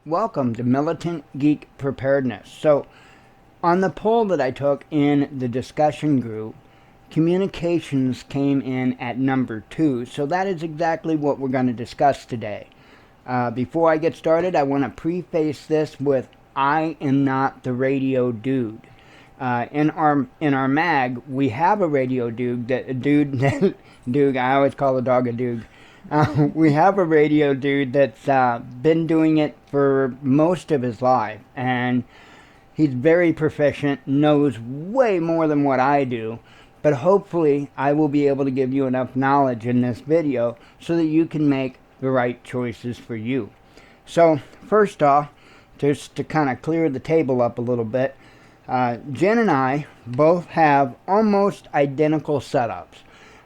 Welcome to Militant Geek Preparedness. So, on the poll that I took in the discussion group, communications came in at number 2. So that is exactly what we're going to discuss today. Before I get started, I want to preface this with, I am not the radio dude. In our mag, we have a radio dude. Dude, I always call the dog a dude. We have a radio dude that's been doing it for most of his life, and he's very proficient, knows way more than what I do, but hopefully I will be able to give you enough knowledge in this video so that you can make the right choices for you. So first off, just to kind of clear the table up a little bit, Jen and I both have almost identical setups.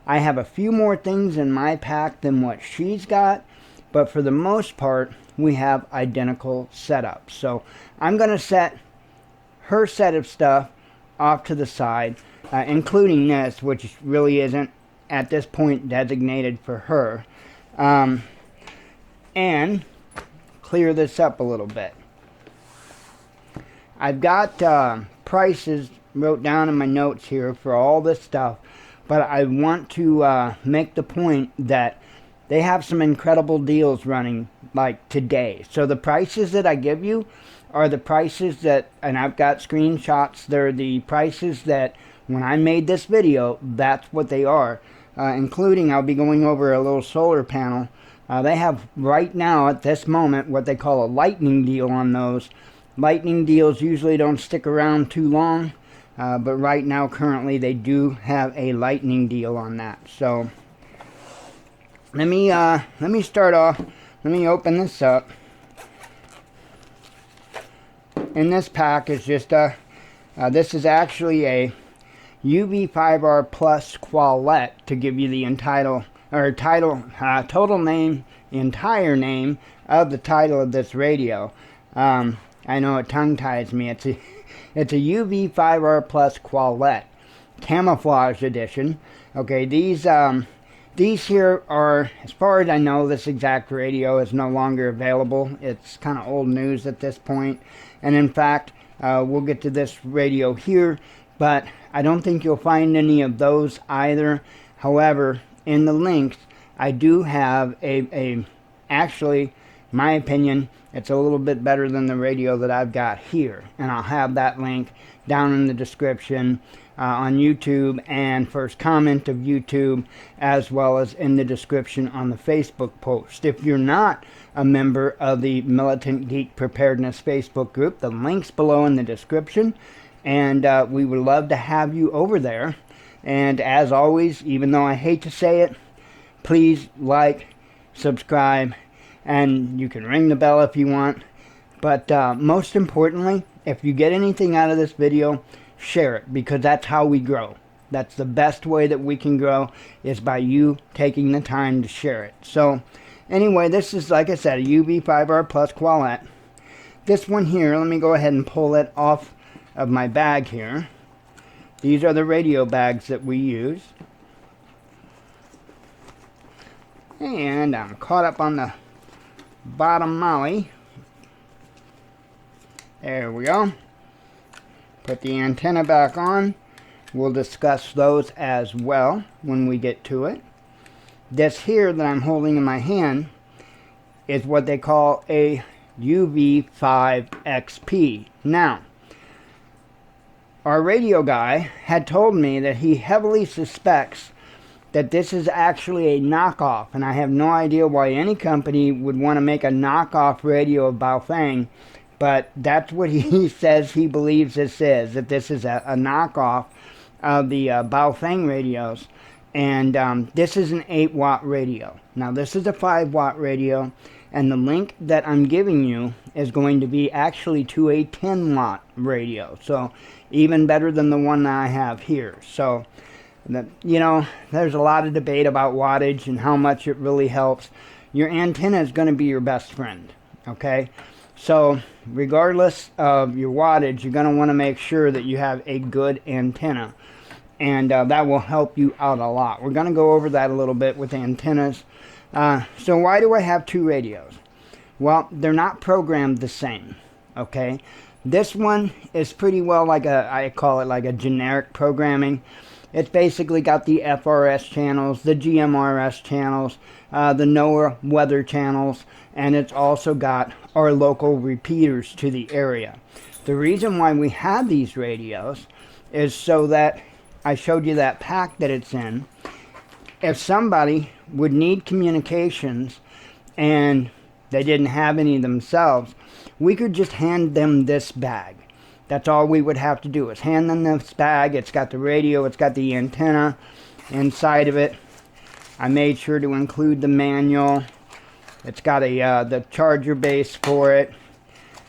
I have a few more things in my pack than what she's got, but for the most part, we have identical setups. So I'm going to set her set of stuff off to the side, including this, which really isn't at this point designated for her, and clear this up a little bit. I've got prices wrote down in my notes here for all this stuff, but I want to make the point that they have some incredible deals running like today. So the prices that I give you are the prices that, and I've got screenshots, they're the prices that when I made this video, that's what they are. Including, I'll be going over a little solar panel. They have right now at this moment what they call a lightning deal on those. Lightning deals usually don't stick around too long. But right now, currently, they do have a lightning deal on that. So let me start off. Let me open this up. In this pack is just this is actually a UV5R Plus Qualette to give you the total name, entire name of the title of this radio. I know it tongue ties me. It's a UV5R Plus Qualette Camouflage Edition. Okay, these here are, as far as I know, this exact radio is no longer available. It's kind of old news at this point. And in fact, we'll get to this radio here, but I don't think you'll find any of those either. However, in the links, I do have actually, my opinion, it's a little bit better than the radio that I've got here. And I'll have that link down in the description on YouTube and first comment of YouTube, as well as in the description on the Facebook post. If you're not a member of the Militant Geek Preparedness Facebook group, the link's below in the description. And we would love to have you over there. And as always, even though I hate to say it, please like, subscribe, and you can ring the bell if you want. But most importantly, if you get anything out of this video, share it, because that's how we grow. That's the best way that we can grow, is by you taking the time to share it. So anyway, this is, like I said, a UV5R Plus Qualette. This one here, let me go ahead and pull it off of my bag here. These are the radio bags that we use. And I'm caught up on the bottom molly. There we go. Put the antenna back on. We'll discuss those as well when we get to it. This here that I'm holding in my hand is what they call a UV5XP. Now, our radio guy had told me that he heavily suspects that this is actually a knockoff, and I have no idea why any company would want to make a knockoff radio of BAOFENG, but that's what he says he believes this is, that this is a knockoff of the BAOFENG radios. And this is an 8-watt radio. Now this is a 5-watt radio, and the link that I'm giving you is going to be actually to a 10-watt radio, so even better than the one that I have here. So you know, there's a lot of debate about wattage and how much it really helps. Your antenna is going to be your best friend, okay? So regardless of your wattage, you're going to want to make sure that you have a good antenna, and that will help you out a lot. We're going to go over that a little bit with antennas. So why do I have 2 radios? Well, they're not programmed the same, okay? This one is pretty well like I call it like a generic programming. It's basically got the FRS channels, the GMRS channels, the NOAA weather channels, and it's also got our local repeaters to the area. The reason why we have these radios is so that I showed you that pack that it's in. If somebody would need communications and they didn't have any themselves, we could just hand them this bag. That's all we would have to do is hand them this bag. It's got the radio, it's got the antenna inside of it. I made sure to include the manual. It's got the charger base for it.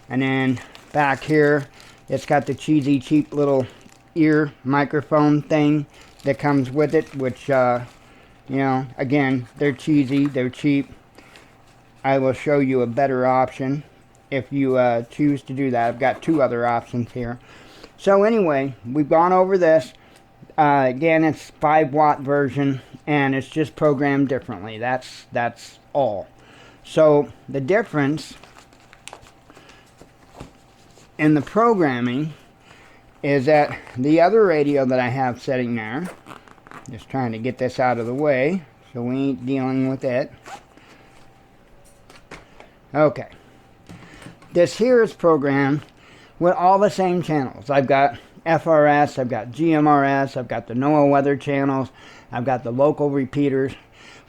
And then back here, it's got the cheesy, cheap little ear microphone thing that comes with it, which, you know, again, they're cheesy, they're cheap. I will show you a better option if you choose to do that. I've got two other options here. So anyway, we've gone over this. Again, it's 5-watt version, and it's just programmed differently. That's all. So the difference in the programming is that the other radio that I have sitting there, just trying to get this out of the way so we ain't dealing with it. Okay. This here is programmed with all the same channels. I've got FRS, I've got GMRS, I've got the NOAA weather channels, I've got the local repeaters,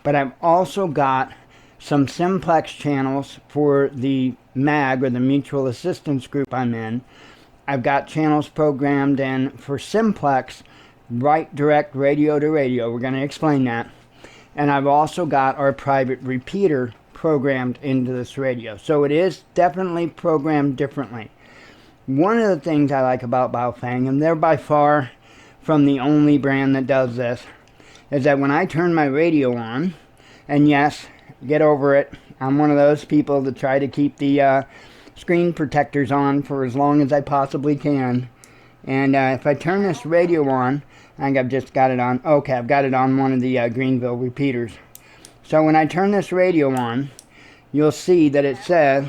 but I've also got some simplex channels for the MAG, or the Mutual Assistance Group I'm in. I've got channels programmed in for simplex, right direct radio to radio. We're going to explain that. And I've also got our private repeater programmed into this radio. So it is definitely programmed differently. One of the things I like about BAOFENG, and they're by far from the only brand that does this, is that when I turn my radio on, and yes, get over it, I'm one of those people that try to keep the screen protectors on for as long as I possibly can. And if I turn this radio on, I think I've just got it on. Okay, I've got it on one of the Greenville repeaters. So when I turn this radio on, you'll see that it says,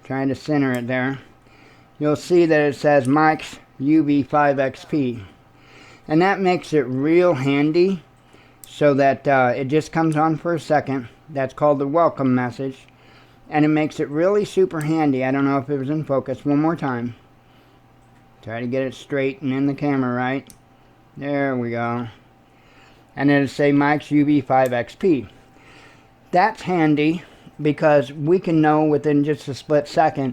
trying to center it there, you'll see that it says Mike's UV5XP. And that makes it real handy so that it just comes on for a second. That's called the welcome message. And it makes it really super handy. I don't know if it was in focus. One more time. Try to get it straight and in the camera, right? There we go. And it'll say Mike's UV5XP. That's handy because we can know within just a split second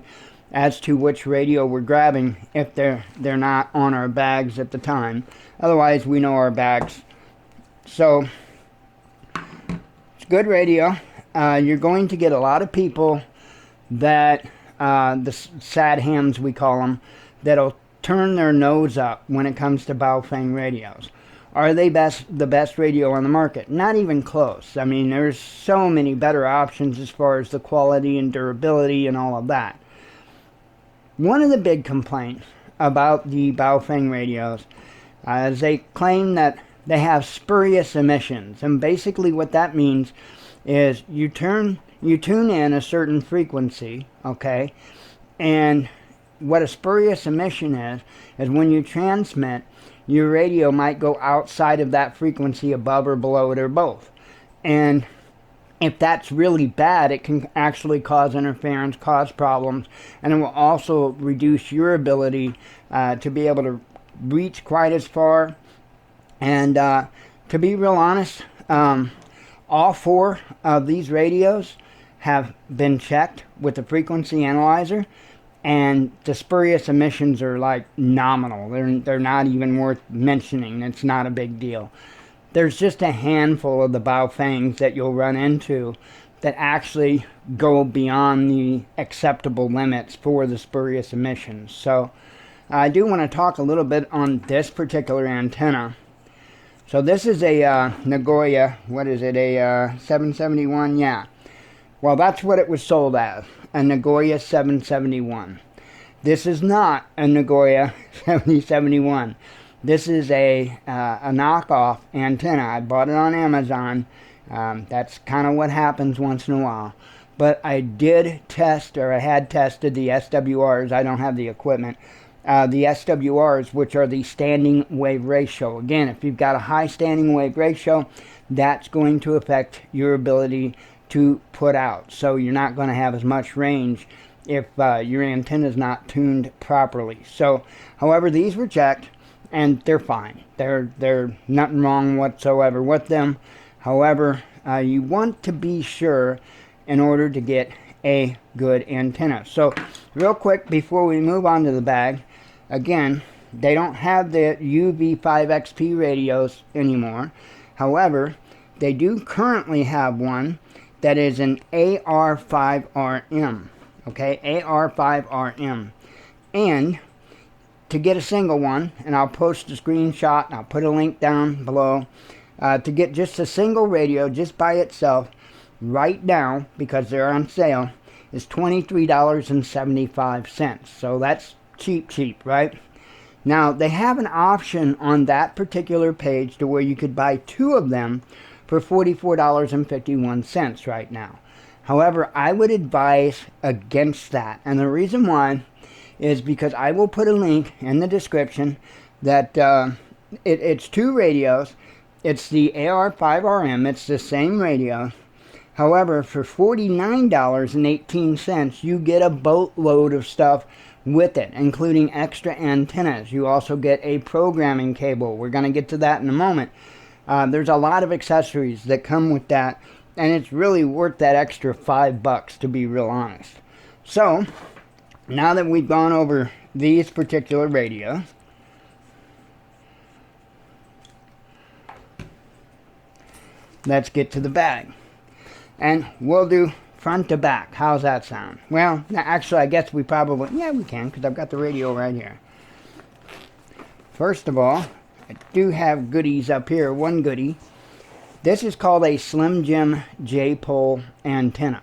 as to which radio we're grabbing if they're not on our bags at the time. Otherwise, we know our bags. So, it's good radio. You're going to get a lot of people that, the sad hams we call them, that'll turn their nose up when it comes to BAOFENG radios. Are they the best radio on the market? Not even close. I mean, there's so many better options as far as the quality and durability and all of that. One of the big complaints about the BAOFENG radios is they claim that they have spurious emissions. And basically what that means is you tune in a certain frequency, okay, and what a spurious emission is when you transmit, your radio might go outside of that frequency, above or below it, or both. And if that's really bad, it can actually cause interference, cause problems, and it will also reduce your ability to be able to reach quite as far. And to be real honest, all 4 of these radios have been checked with the frequency analyzer, and the spurious emissions are like nominal. They're not even worth mentioning. It's not a big deal. There's just a handful of the BAOFENGs that you'll run into that actually go beyond the acceptable limits for the spurious emissions. So I do want to talk a little bit on this particular antenna. So this is a Nagoya, what is it, a 771? Yeah. Well, that's what it was sold as, a Nagoya 771. This is not a Nagoya 7071. This is a knockoff antenna. I bought it on Amazon. That's kind of what happens once in a while. but I did test, or I had tested the SWRs. I don't have the equipment. The SWRs, which are the standing wave ratio. Again, if you've got a high standing wave ratio, that's going to affect your ability to put out. So you're not going to have as much range if your antenna is not tuned properly. So, however, these were checked and they're fine. They're nothing wrong whatsoever with them. However, you want to be sure in order to get a good antenna. So, real quick before we move on to the bag, again, they don't have the UV5XP radios anymore. However, they do currently have one that is an AR5RM. Okay, AR5RM. And to get a single one, and I'll post a screenshot and I'll put a link down below, to get just a single radio just by itself right now, because they're on sale, is $23.75. So that's cheap, right? Now, they have an option on that particular page to where you could buy 2 of them for $44.51 right now. However, I would advise against that. And the reason why is because I will put a link in the description that it's 2 radios. It's the AR5RM. It's the same radio. However, for $49.18, you get a boatload of stuff with it, including extra antennas. You also get a programming cable. We're going to get to that in a moment. There's a lot of accessories that come with that, and it's really worth that extra $5, to be real honest. So, now that we've gone over these particular radios, let's get to the bag. And we'll do front to back. How's that sound? Well, actually, I guess we probably, yeah, we can, because I've got the radio right here. First of all, I do have goodies up here. One goodie. This is called a Slim Jim J-pole antenna.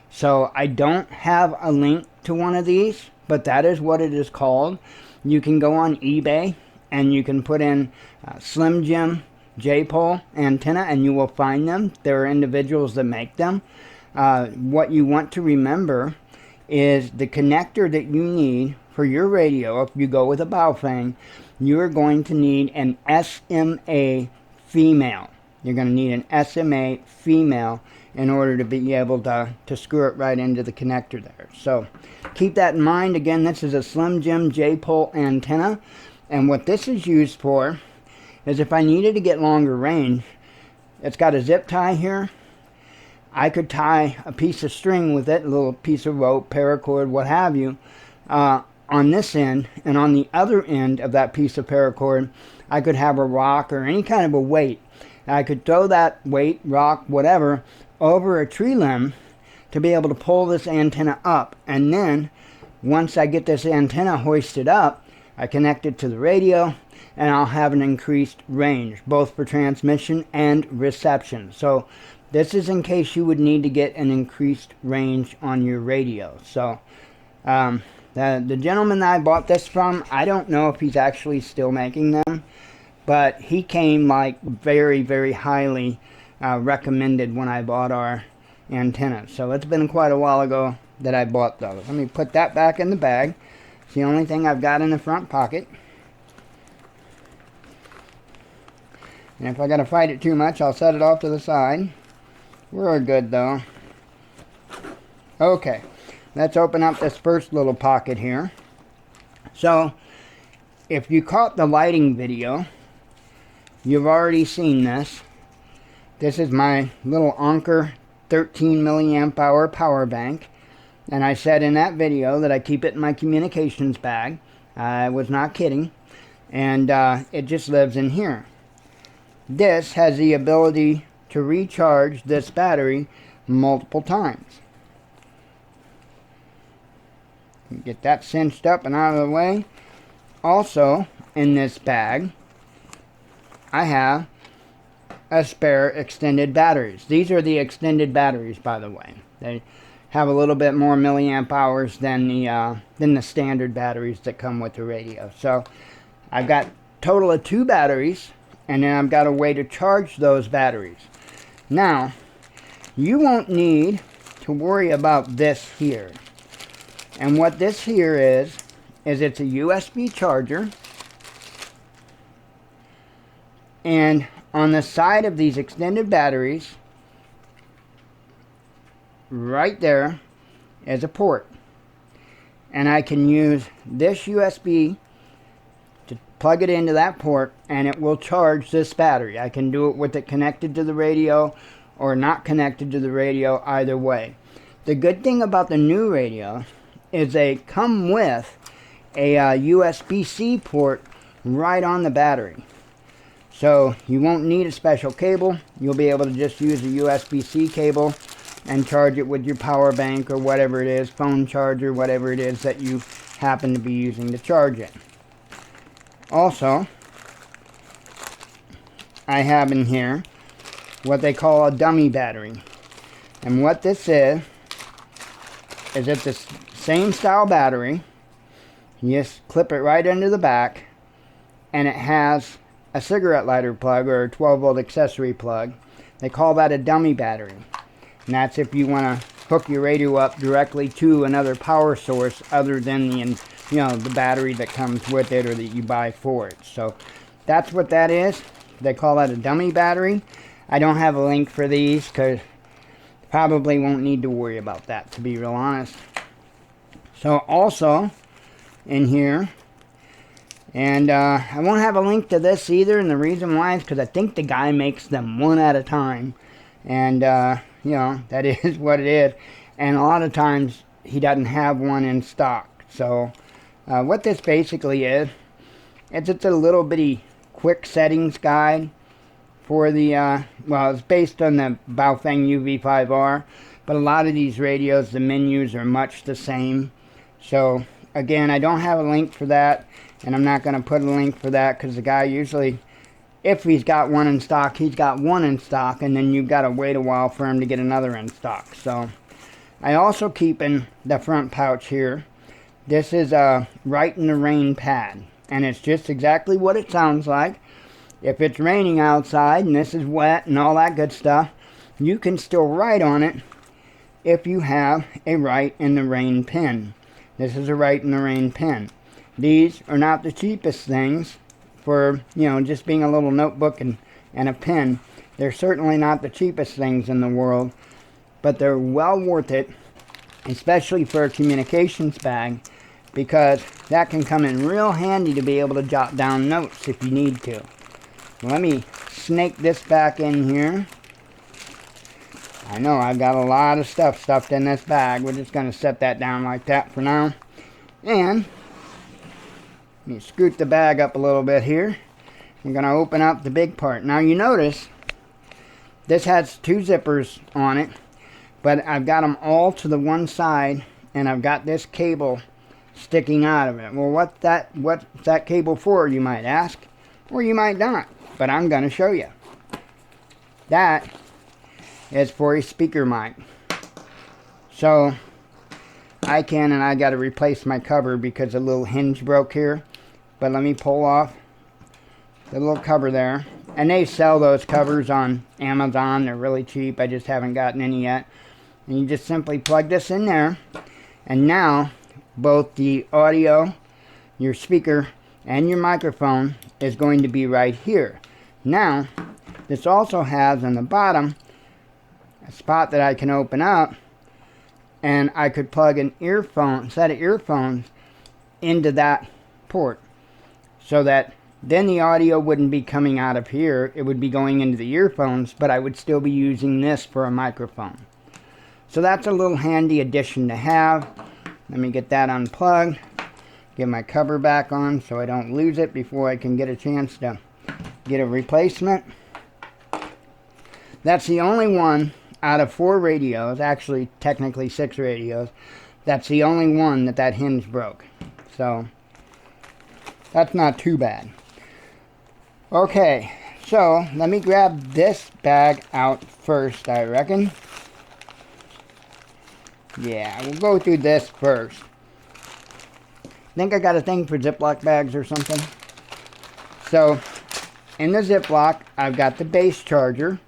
So I don't have a link to one of these, but that is what it is called. You can go on eBay and you can put in Slim Jim J-pole antenna and you will find them. There are individuals that make them. What you want to remember is the connector that you need for your radio. If you go with a BAOFENG, you're going to need an SMA female. You're going to need an SMA female in order to be able to screw it right into the connector there. So keep that in mind. Again, this is a Slim Jim J-pole antenna, and what this is used for is if I needed to get longer range. It's got a zip tie here. I could tie a piece of string with it, a little piece of rope, paracord, what have you, on this end, and on the other end of that piece of paracord, I could have a rock or any kind of a weight. I could throw that weight, rock, whatever, over a tree limb to be able to pull this antenna up. And then, once I get this antenna hoisted up, I connect it to the radio, and I'll have an increased range, both for transmission and reception. So, this is in case you would need to get an increased range on your radio. So, the gentleman that I bought this from, I don't know if he's actually still making them, but he came like very, very highly recommended when I bought our antenna. So it's been quite a while ago that I bought those. Let me put that back in the bag. It's the only thing I've got in the front pocket. And if I gotta fight it too much, I'll set it off to the side. We're good though. Okay, let's open up this first little pocket here. So, if you caught the lighting video, you've already seen this. This is my little Anker 13 milliamp hour power bank. And I said in that video that I keep it in my communications bag. I was not kidding. And it just lives in here. This has the ability to recharge this battery multiple times. Get that cinched up and out of the way. Also, in this bag, I have a spare extended batteries. These are the extended batteries, by the way. They have a little bit more milliamp hours than the standard batteries that come with the radio. So, I've got a total of 2 batteries, and then I've got a way to charge those batteries. Now, you won't need to to worry about this here. And what this here is it's a USB charger. And on the side of these extended batteries, right there, is a port. And I can use this USB to plug it into that port, and it will charge this battery. I can do it with it connected to the radio or not connected to the radio, either way. The good thing about the new radios is they come with a USB-C port right on the battery. So you won't need a special cable. You'll be able to just use a USB-C cable and charge it with your power bank or whatever it is, phone charger, whatever it is that you happen to be using to charge it. Also, I have in here what they call a dummy battery. And what this is it's the same style battery. You just clip it right into the back, and it has a cigarette lighter plug or a 12-volt accessory plug. They call that a dummy battery. And that's if you want to hook your radio up directly to another power source other than the battery that comes with it or that you buy for it. So that's what that is. They call that a dummy battery. I don't have a link for these because probably won't need to worry about that, to be real honest. So also in here, and I won't have a link to this either, and the reason why is because I think the guy makes them one at a time, and that is what it is, and a lot of times he doesn't have one in stock. So what this basically is, it's a little bitty quick settings guide for the it's based on the BAOFENG UV5R, but a lot of these radios, the menus are much the same. So again, I don't have a link for that, and I'm not going to put a link for that because the guy usually, if he's got one in stock, he's got one in stock, and then you've got to wait a while for him to get another in stock. So I also keep in the front pouch here, this is a Write in the Rain pad, and it's just exactly what it sounds like. If it's raining outside and this is wet and all that good stuff, you can still write on it if you have a Write in the Rain pen. This is a Write in the Rain pen. These are not the cheapest things for, just being a little notebook and a pen. They're certainly not the cheapest things in the world, but they're well worth it, especially for a communications bag, because that can come in real handy to be able to jot down notes if you need to. Let me snake this back in here. I know I've got a lot of stuff stuffed in this bag. We're just going to set that down like that for now. And let me scoot the bag up a little bit here. I'm going to open up the big part. Now you notice this has two zippers on it, but I've got them all to the one side, and I've got this cable sticking out of it. Well, what's that cable for, you might ask? Or you might not, but I'm going to show you. That is for a speaker mic. So I got to replace my cover because a little hinge broke here. But let me pull off the little cover there. And they sell those covers on Amazon. They're really cheap. I just haven't gotten any yet. And you just simply plug this in there. And now both the audio, your speaker, and your microphone is going to be right here. Now, this also has on the bottom a spot that I can open up, and I could plug an set of earphones into that port, so that then the audio wouldn't be coming out of here. It would be going into the earphones, but I would still be using this for a microphone. So that's a little handy addition to have. Let me get that unplugged, get my cover back on so I don't lose it before I can get a chance to get a replacement. That's the only one out of 4 radios, actually technically 6 radios, that's the only one that hinge broke. So that's not too bad. Okay, so let me grab this bag out first, I reckon. Yeah, we'll go through this first. Think I got a thing for Ziploc bags or something. So in the Ziploc, I've got the base charger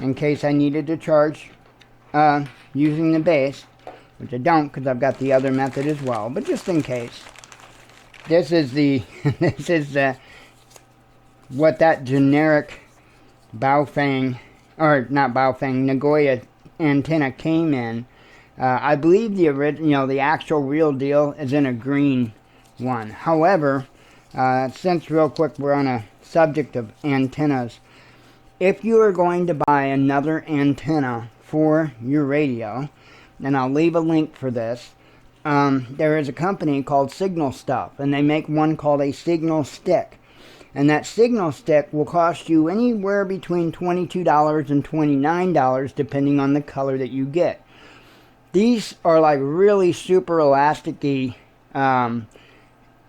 in case I needed to charge using the base, which I don't because I've got the other method as well, but just in case. This is the this is the what that generic BAOFENG, or not BAOFENG, Nagoya antenna came in. I believe the original, the actual real deal is in a green one. However, since real quick we're on a subject of antennas, if you are going to buy another antenna for your radio, and I'll leave a link for this, there is a company called Signal Stuff, and they make one called a Signal Stick. And that Signal Stick will cost you anywhere between $22 and $29 depending on the color that you get. These are like really super elasticy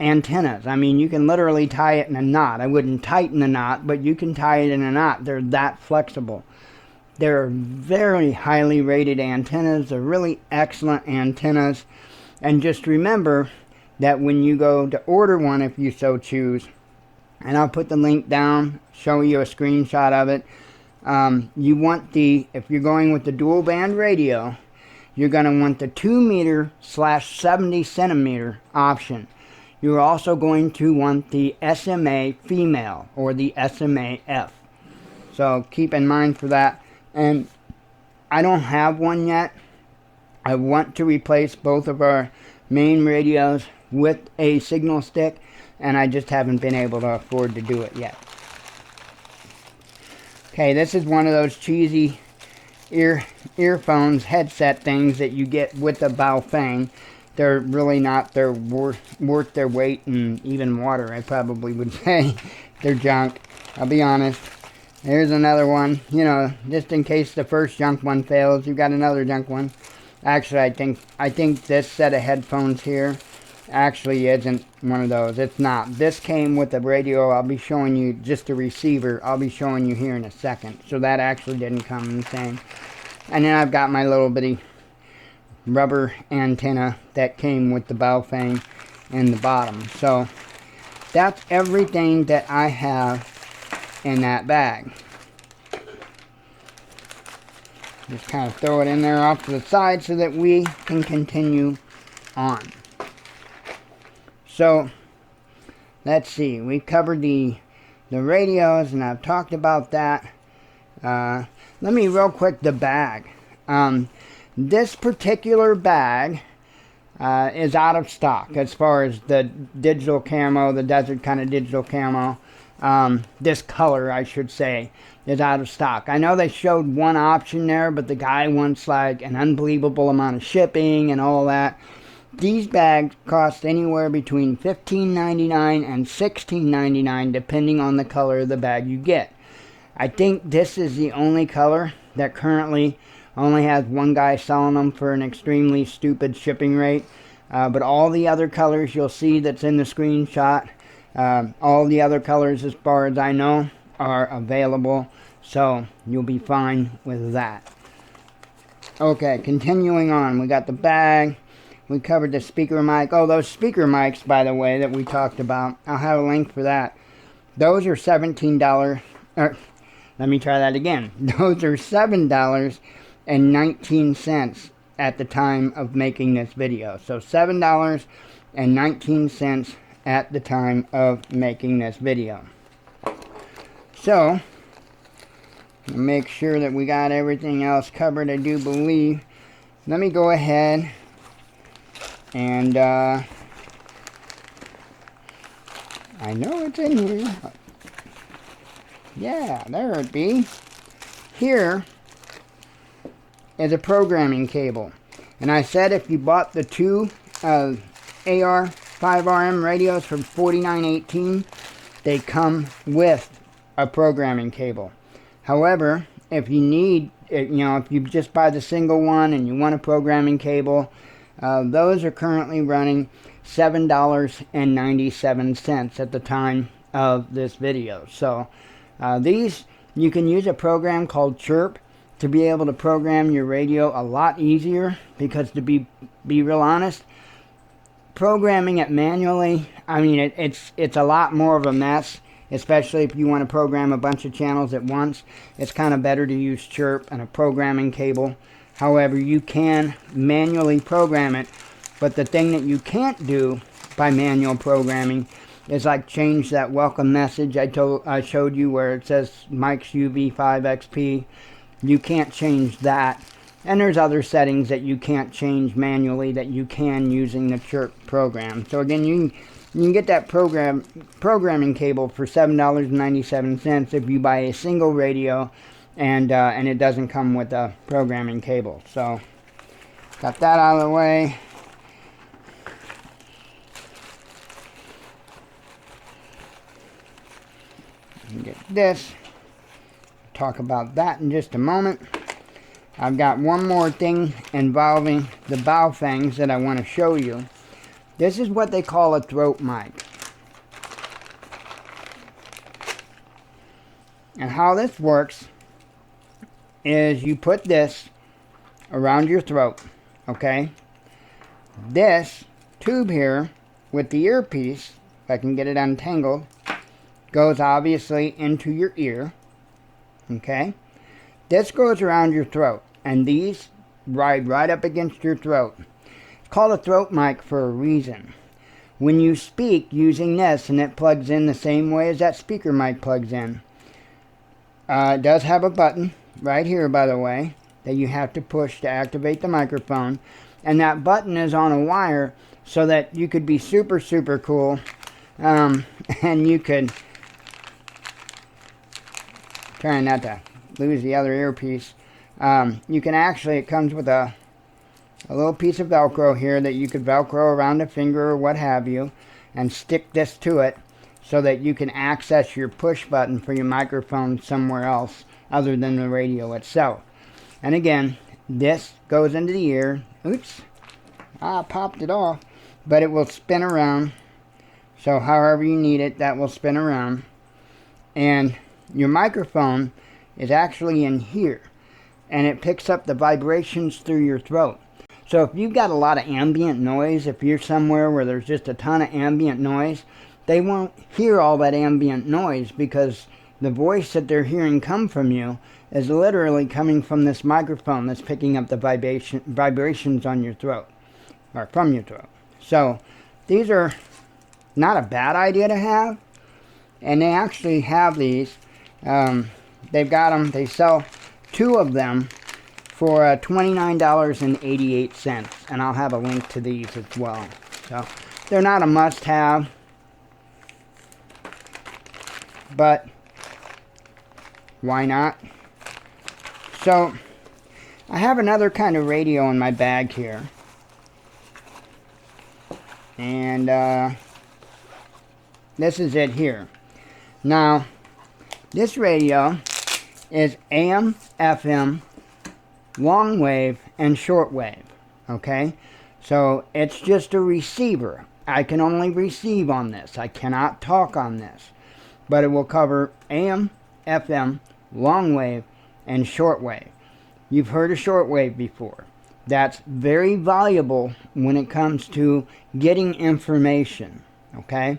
antennas. I mean, you can literally tie it in a knot. I wouldn't tighten the knot, but you can tie it in a knot. They're that flexible. They're very highly rated antennas. They're really excellent antennas. And just remember that when you go to order one, if you so choose, and I'll put the link down, show you a screenshot of it. You want the, if you're going with the dual band radio, you're going to want the 2 meter / 70 centimeter option. You're also going to want the SMA female, or the SMA F. So keep in mind for that. And I don't have one yet. I want to replace both of our main radios with a signal stick, and I just haven't been able to afford to do it yet. Okay, this is one of those cheesy earphones, headset things that you get with the BAOFENG. They're really not, they're worth their weight in even water, I probably would say. They're junk, I'll be honest. Here's another one, you know, just in case the first junk one fails, you've got another junk one. Actually, I think this set of headphones here actually isn't one of those. It's not. This came with the radio. I'll be showing you just the receiver. I'll be showing you here in a second. So that actually didn't come in the same. And then I've got my little bitty rubber antenna that came with the BAOFENG in the bottom. So that's everything that I have in that bag. Just kind of throw it in there off to the side so that we can continue on. So, let's see. We've covered the radios, and I've talked about that. Let me real quick, the bag. This particular bag is out of stock as far as the digital camo, the desert kind of digital camo. This color, I should say, is out of stock. I know they showed one option there, but the guy wants like an unbelievable amount of shipping and all that. These bags cost anywhere between $15.99 and $16.99 depending on the color of the bag you get. I think this is the only color that currently only has one guy selling them for an extremely stupid shipping rate. But all the other colors you'll see that's in the screenshot, all the other colors as far as I know are available. So you'll be fine with that. Okay, continuing on. We got the bag. We covered the speaker mic. Oh, those speaker mics, by the way, that we talked about. I'll have a link for that. Those are $17. Let me try that again. Those are $7.19 at the time of making this video. So $7.19 at the time of making this video. So, make sure that we got everything else covered, I do believe. Let me go ahead and I know it's in here. Yeah, there it be. Here is a programming cable. And I said if you bought the two AR5RM radios for $49.18, they come with a programming cable. However, if you need, you know, if you just buy the single one and you want a programming cable, those are currently running $7.97 at the time of this video. So these, you can use a program called Chirp to be able to program your radio a lot easier, because to be real honest, programming it manually, I mean, it's a lot more of a mess, especially if you want to program a bunch of channels at once. It's kind of better to use Chirp and a programming cable. However, you can manually program it, but the thing that you can't do by manual programming is like change that welcome message I showed you where it says Mike's UV5XP. You can't change that. And there's other settings that you can't change manually that you can using the Chirp program. So again, you can get that programming cable for $7.97 if you buy a single radio, and it doesn't come with a programming cable. So got that out of the way. Get this. Talk about that in just a moment. I've got one more thing involving the BAOFENGs that I want to show you. This is what they call a throat mic. And how this works is you put this around your throat, okay? This tube here with the earpiece, if I can get it untangled, goes obviously into your ear, okay? This goes around your throat, and these ride right up against your throat. It's called a throat mic for a reason. When you speak using this, and it plugs in the same way as that speaker mic plugs in, it does have a button right here, by the way, that you have to push to activate the microphone, and that button is on a wire so that you could be super cool, and you could, trying not to lose the other earpiece, you can actually, it comes with a little piece of Velcro here that you could Velcro around a finger or what have you, and stick this to it so that you can access your push button for your microphone somewhere else other than the radio itself. And again, this goes into the ear. Oops, I popped it off, but it will spin around. So however you need it, that will spin around. And your microphone is actually in here, and it picks up the vibrations through your throat. So if you've got a lot of ambient noise, if you're somewhere where there's just a ton of ambient noise, they won't hear all that ambient noise because the voice that they're hearing come from you is literally coming from this microphone that's picking up the vibrations on your throat, or from your throat. So these are not a bad idea to have, and they actually have these. They've got them, they sell 2 of them for $29.88, and I'll have a link to these as well. So they're not a must-have, but why not? So I have another kind of radio in my bag here, and this is it here. Now this radio is AM, FM, long wave, and short wave, okay? So it's just a receiver. I can only receive on this. I cannot talk on this. But it will cover AM, FM, long wave, and short wave. You've heard of short wave before. That's very valuable when it comes to getting information, okay?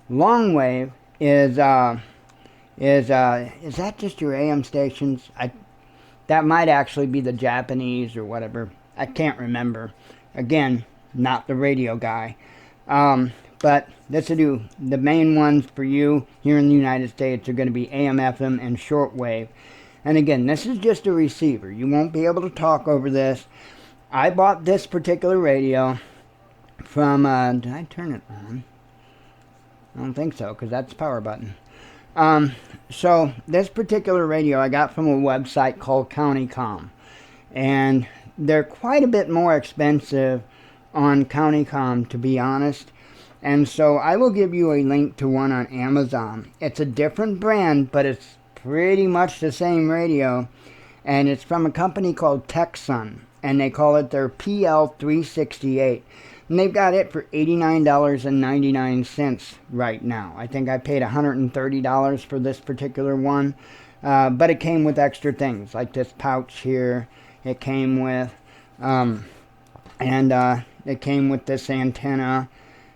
Long wave is that just your AM stations? That might actually be the Japanese or whatever. I can't remember. Again, not the radio guy. But this will do. The main ones for you here in the United States are going to be AM, FM, and shortwave. And again, this is just a receiver. You won't be able to talk over this. I bought this particular radio from, did I turn it on? I don't think so, because that's the power button. So this particular radio I got from a website called CountyCom, and they're quite a bit more expensive on CountyCom, to be honest. And so I will give you a link to one on Amazon. It's a different brand, but it's pretty much the same radio, and it's from a company called Tecsun, and they call it their PL368. And they've got it for $89.99 right now. I think I paid $130 for this particular one. But it came with extra things, like this pouch here. It came with, it came with this antenna.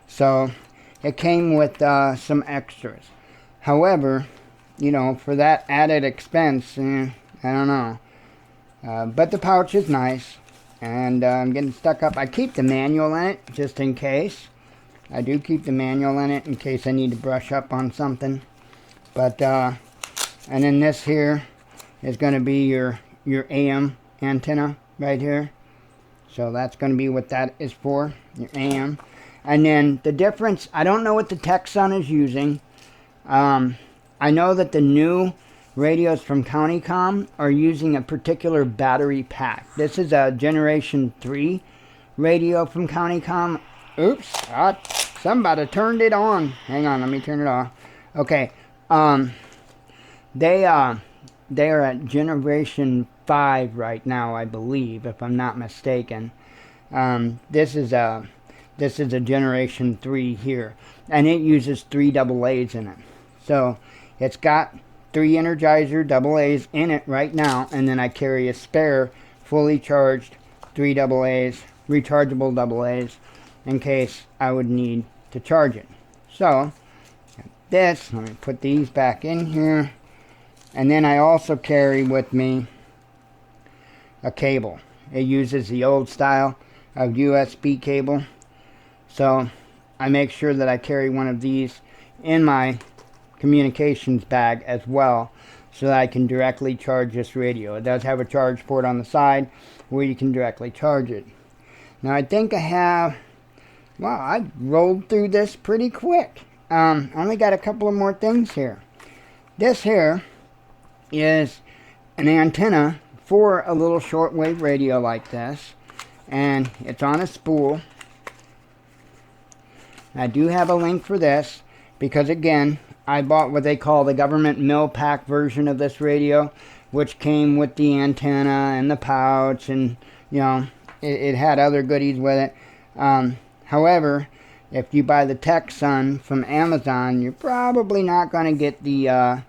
So it came with some extras. However, you know, for that added expense, I don't know. But the pouch is nice, and I'm getting stuck up. I keep the manual in it just in case. I do keep the manual in it in case I need to brush up on something. But and then this here is going to be your AM antenna right here. So that's going to be what that is for, your AM. And then the difference, I don't know what the Tecsun is using. I know that the new radios from Countycom are using a particular battery pack. This is a Generation 3 radio from Countycom. Oops, somebody turned it on. Hang on, let me turn it off. Okay, they are at Generation 5 right now, I believe, if I'm not mistaken. This is a Generation 3 here, and it uses 3 AA's in it. So it's got 3 Energizer AA's in it right now, and then I carry a spare fully charged 3 AA's, rechargeable AA's, in case I would need to charge it. So this, let me put these back in here, and then I also carry with me a cable. It uses the old style of USB cable, so I make sure that I carry one of these in my communications bag as well, so that I can directly charge this radio. It does have a charge port on the side where you can directly charge it. Now I think I have, wow, I rolled through this pretty quick. I only got a couple of more things here. This here is an antenna for a little shortwave radio like this, and it's on a spool. I do have a link for this because, again, I bought what they call the government mill pack version of this radio, which came with the antenna and the pouch, and you know, it had other goodies with it. However, if you buy the Tecsun from Amazon, you're probably not going to get the an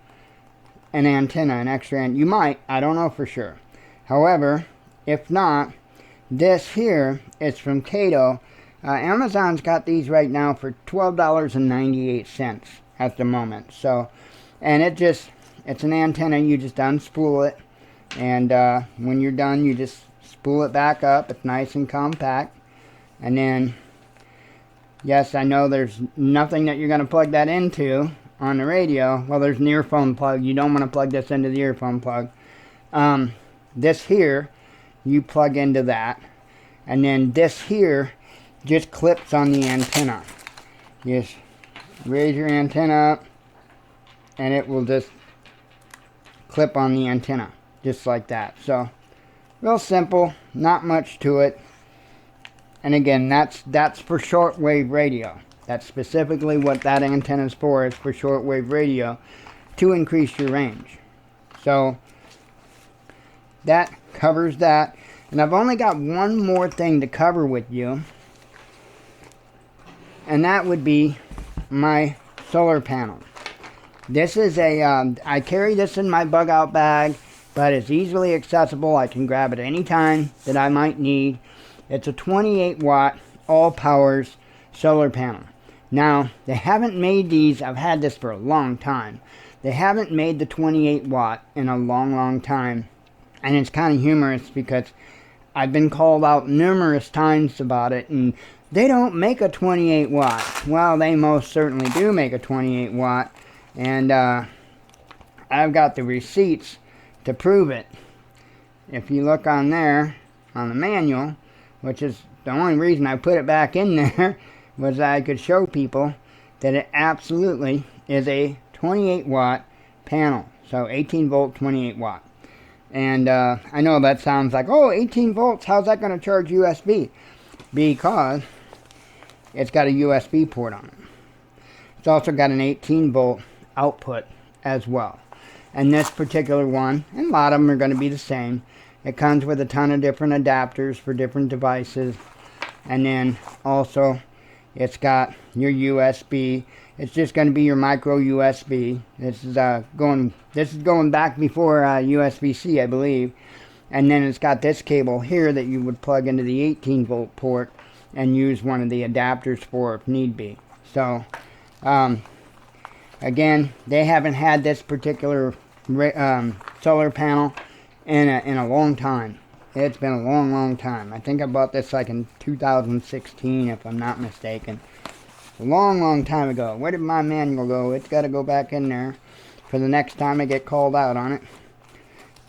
antenna, an extra antenna. You might, I don't know for sure. However, if not, this here is from Kaito. Amazon's got these right now for $12.98 at the moment. So, and it's an antenna. You just unspool it, and when you're done, you just spool it back up. It's nice and compact. And then, yes, I know there's nothing that you're going to plug that into on the radio. Well, there's an earphone plug. You don't want to plug this into the earphone plug. This here, you plug into that, and then this here just clips on the antenna. Just raise your antenna up, and it will just clip on the antenna, just like that. So, real simple, not much to it. And again, that's for shortwave radio. That's specifically what that antenna is for shortwave radio, to increase your range. So, that covers that. And I've only got one more thing to cover with you, and that would be my solar panel. This is I carry this in my bug out bag, but it's easily accessible. I can grab it any time that I might need. It's a 28 watt all powers solar panel. Now, they haven't made these, I've had this for a long time. They haven't made the 28 watt in a long time. And it's kind of humorous because I've been called out numerous times about it, and they don't make a 28 watt. Well, they most certainly do make a 28 watt, and I've got the receipts to prove it. If you look on there, on the manual, which is the only reason I put it back in there, was that I could show people that it absolutely is a 28 watt panel. So 18 volt, 28 watt. And I know that sounds like, oh, 18 volts, how's that going to charge USB? Because it's got a USB port on it. It's also got an 18 volt output as well. And this particular one, and a lot of them are going to be the same, it comes with a ton of different adapters for different devices. And then also it's got your USB. It's just going to be your micro USB. This is going back before USB-C, I believe. And then it's got this cable here that you would plug into the 18 volt port and use one of the adapters for if need be. So, again, they haven't had this particular solar panel in a long time. It's been a long time. I think I bought this like in 2016, if I'm not mistaken. A long time ago. Where did my manual go? It's got to go back in there for the next time I get called out on it.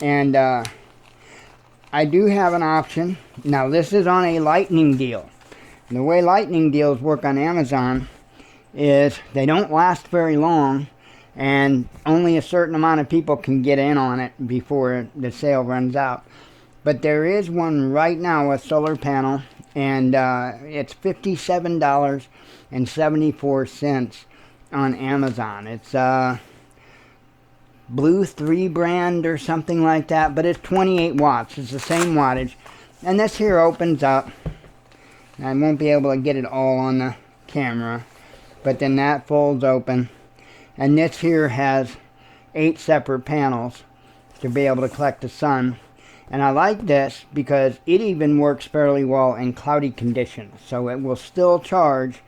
And I do have an option. Now this is on a lightning deal. And the way lightning deals work on Amazon is they don't last very long, and only a certain amount of people can get in on it before the sale runs out. But there is one right now, a solar panel, and it's $57.74 on Amazon. It's Blue 3 brand or something like that, but it's 28 watts. It's the same wattage. And this here opens up. I won't be able to get it all on the camera, but then that folds open. And this here has 8 separate panels to be able to collect the sun. And I like this because it even works fairly well in cloudy conditions. So it will still charge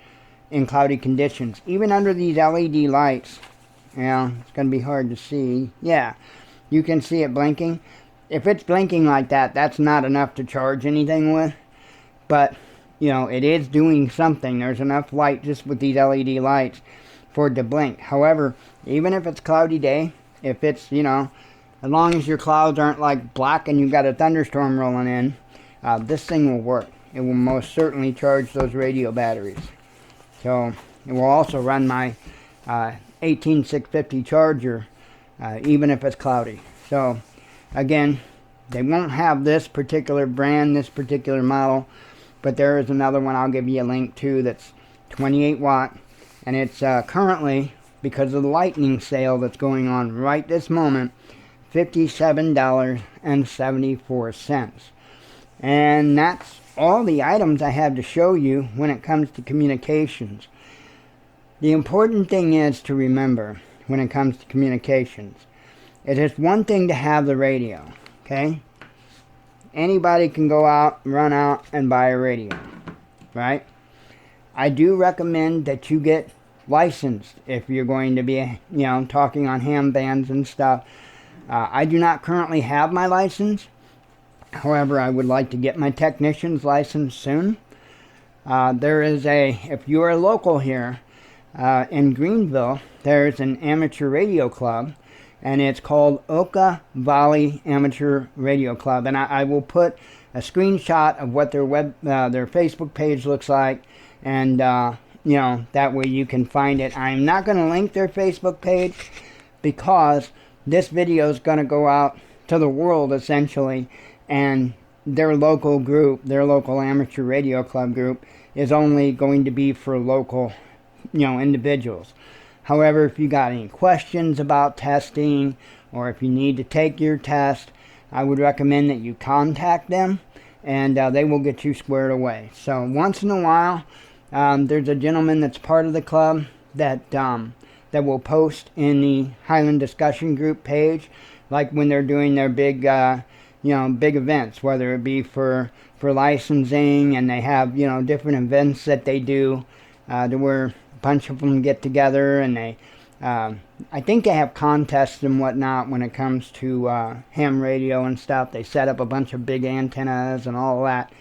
in cloudy conditions. Even under these LED lights, yeah, it's going to be hard to see. Yeah, you can see it blinking. If it's blinking like that, that's not enough to charge anything with. But, you know, it is doing something. There's enough light just with these LED lights for it to blink. However, even if it's cloudy day, if it's, you know, as long as your clouds aren't like black and you've got a thunderstorm rolling in, this thing will work. It will most certainly charge those radio batteries. So it will also run my 18650 charger, even if it's cloudy. So again, they won't have this particular brand, this particular model, but there is another one I'll give you a link to that's 28 watt, and it's currently, because of the lightning sale that's going on right this moment, $57.74. And that's all the items I have to show you when it comes to communications. The important thing is to remember when it comes to communications, it is one thing to have the radio, okay? Anybody can go out, run out, and buy a radio, right? I do recommend that you get licensed if you're going to be, you know, talking on ham bands and stuff. I do not currently have my license. However, I would like to get my technician's license soon. There is if you are local here in Greenville, there's an amateur radio club, and it's called Oka Valley Amateur Radio Club. And I will put a screenshot of what their Facebook page looks like, and you know, that way you can find it. I'm not going to link their Facebook page because this video is going to go out to the world essentially, and their local group, their local amateur radio club group, is only going to be for local, you know, individuals. However, if you got any questions about testing, or if you need to take your test, I would recommend that you contact them, and they will get you squared away. So once in a while, there's a gentleman that's part of the club that will post in the Highland Discussion Group page, like when they're doing their big, you know, big events, whether it be for licensing, and they have, you know, different events that they do, to where a bunch of them get together, and they, I think they have contests and whatnot when it comes to ham radio and stuff. They set up a bunch of big antennas and all that,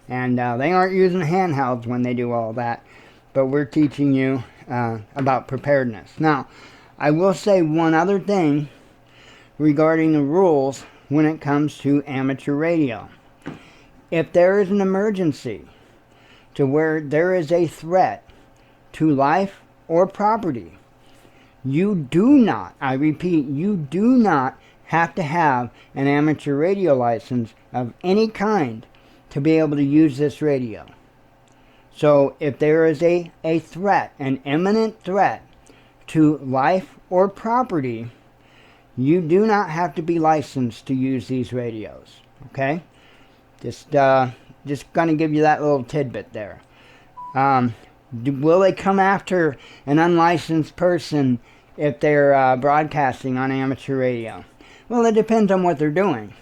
and they aren't using handhelds when they do all that, but we're teaching you about preparedness. Now, I will say one other thing regarding the rules when it comes to amateur radio. If there is an emergency to where there is a threat to life or property, you do not, I repeat, you do not have to have an amateur radio license of any kind to be able to use this radio. So if there is a threat, an imminent threat to life or property, you do not have to be licensed to use these radios. Okay? Just going to give you that little tidbit there. Will they come after an unlicensed person if they're broadcasting on amateur radio? Well, it depends on what they're doing,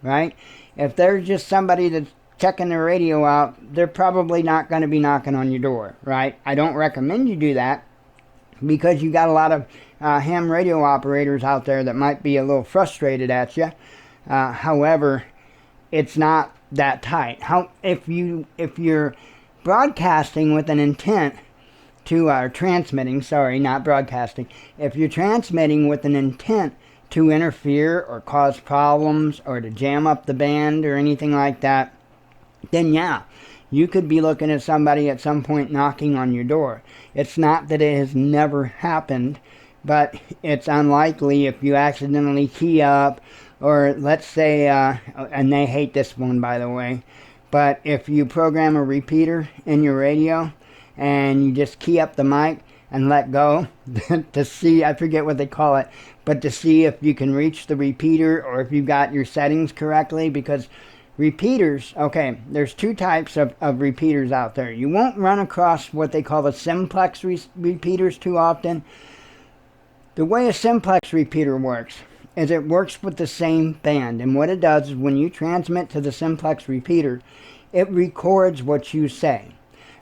right? If they're just somebody that's checking their radio out, they're probably not going to be knocking on your door, right? I don't recommend you do that, because you got a lot of ham radio operators out there that might be a little frustrated at you, However, it's not that tight. If you're broadcasting with an intent to transmitting, sorry, not broadcasting. If you're transmitting with an intent to interfere or cause problems or to jam up the band or anything like that, then yeah, you could be looking at somebody at some point knocking on your door. It's not that it has never happened, but it's unlikely if you accidentally key up, or let's say, and they hate this one by the way, but if you program a repeater in your radio and you just key up the mic and let go to see, I forget what they call it, but to see if you can reach the repeater or if you've got your settings correctly, because repeaters, okay, there's two types of repeaters out there. You won't run across what they call the simplex repeaters too often. The way a simplex repeater works is it works with the same band, and what it does is when you transmit to the simplex repeater, it records what you say.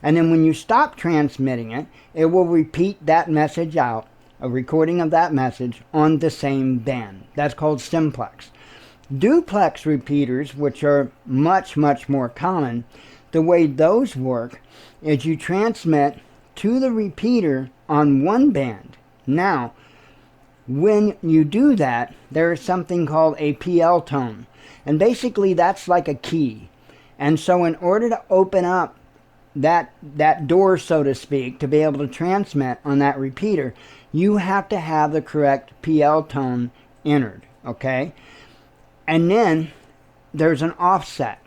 And then when you stop transmitting it, it will repeat that message out, a recording of that message, on the same band. That's called simplex. Duplex repeaters, which are much, much more common, the way those work is you transmit to the repeater on one band. Now, when you do that, there is something called a PL tone. And basically that's like a key. And so in order to open up that door, so to speak, to be able to transmit on that repeater, you have to have the correct PL tone entered, okay? And then there's an offset.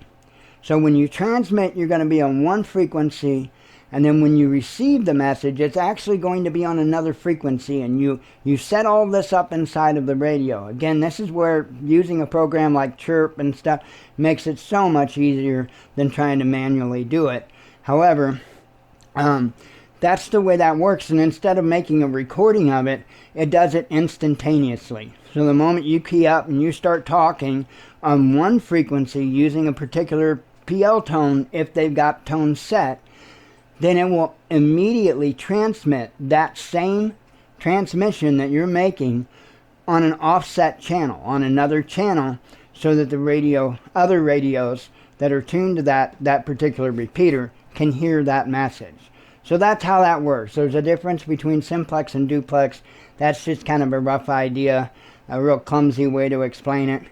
So when you transmit, you're going to be on one frequency, and then when you receive the message, it's actually going to be on another frequency, and you set all this up inside of the radio. Again, this is where using a program like Chirp and stuff makes it so much easier than trying to manually do it. However, that's the way that works, and instead of making a recording of it, it does it instantaneously. So the moment you key up and you start talking on one frequency using a particular PL tone, if they've got tone set, then it will immediately transmit that same transmission that you're making on an offset channel, on another channel, so that the other radios that are tuned to that particular repeater can hear that message. So that's how that works. There's a difference between simplex and duplex. That's just kind of a rough idea, a real clumsy way to explain it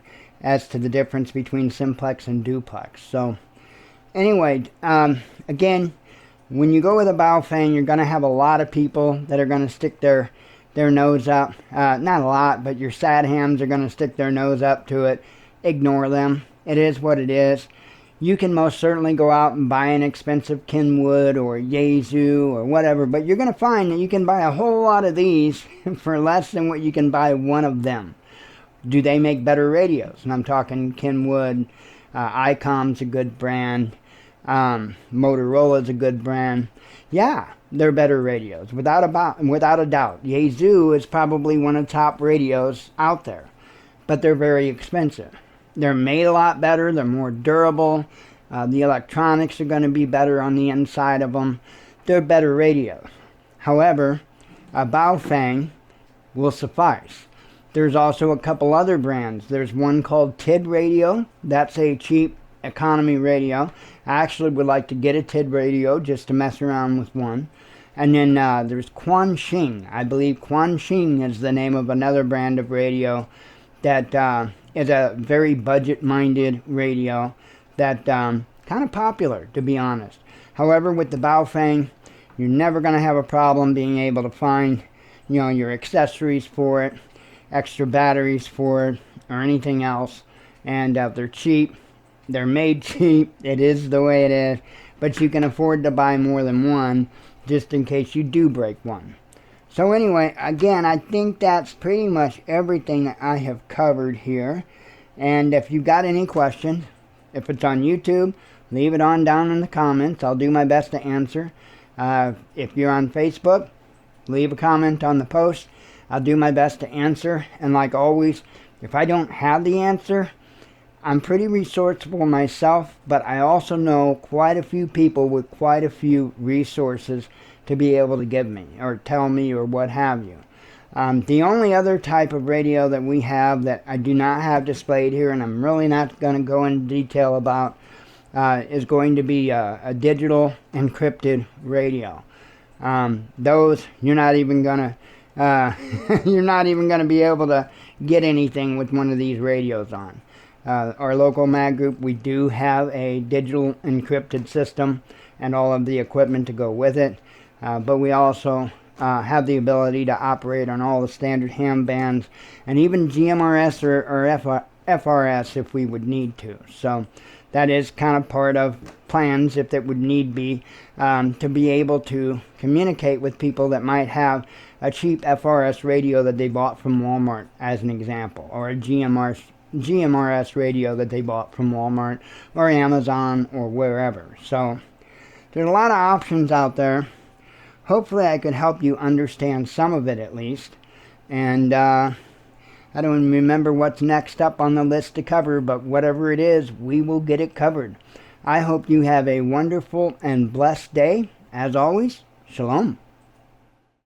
as to the difference between simplex and duplex. So anyway, again, when you go with a BAOFENG, you're going to have a lot of people that are going to stick their nose up. Not a lot, but your sad hams are going to stick their nose up to it. Ignore them. It is what it is. You can most certainly go out and buy an expensive Kenwood or Yaesu or whatever, but you're going to find that you can buy a whole lot of these for less than what you can buy one of them. Do they make better radios? And I'm talking Kenwood, ICOM's a good brand, Motorola's a good brand. Yeah, they're better radios, without a doubt. Yaesu is probably one of the top radios out there, but they're very expensive. They're made a lot better. They're more durable. The electronics are going to be better on the inside of them. They're better radios. However, a BAOFENG will suffice. There's also a couple other brands. There's one called TID Radio. That's a cheap economy radio. I actually would like to get a TID radio just to mess around with one. And then there's Quanxing. I believe Quanxing is the name of another brand of radio that is a very budget-minded radio that kind of popular, to be honest. However, with the BAOFENG, you're never going to have a problem being able to find, your accessories for it, extra batteries for it, or anything else. And they're cheap. They're made cheap. It is the way it is. But you can afford to buy more than one, just in case you do break one. So anyway, again, I think that's pretty much everything that I have covered here. And if you've got any questions, if it's on YouTube, leave it on down in the comments. I'll do my best to answer. If you're on Facebook, leave a comment on the post. I'll do my best to answer. And like always, if I don't have the answer, I'm pretty resourceful myself, but I also know quite a few people with quite a few resources to be able to give me or tell me or what have you. The only other type of radio that we have that I do not have displayed here, and I'm really not going to go into detail about, is going to be a digital encrypted radio. Those you're not even gonna you're not even gonna be able to get anything with one of these radios on. Our local mag group, we do have a digital encrypted system and all of the equipment to go with it, but we also have the ability to operate on all the standard ham bands and even GMRS or FRS if we would need to. So that is kind of part of plans, if that would need be, to be able to communicate with people that might have a cheap FRS radio that they bought from Walmart, as an example, or a GMRS radio that they bought from Walmart or Amazon or wherever. So there's a lot of options out there. Hopefully I could help you understand some of it at least. And I don't remember what's next up on the list to cover, but whatever it is, we will get it covered. I hope you have a wonderful and blessed day. As always, shalom.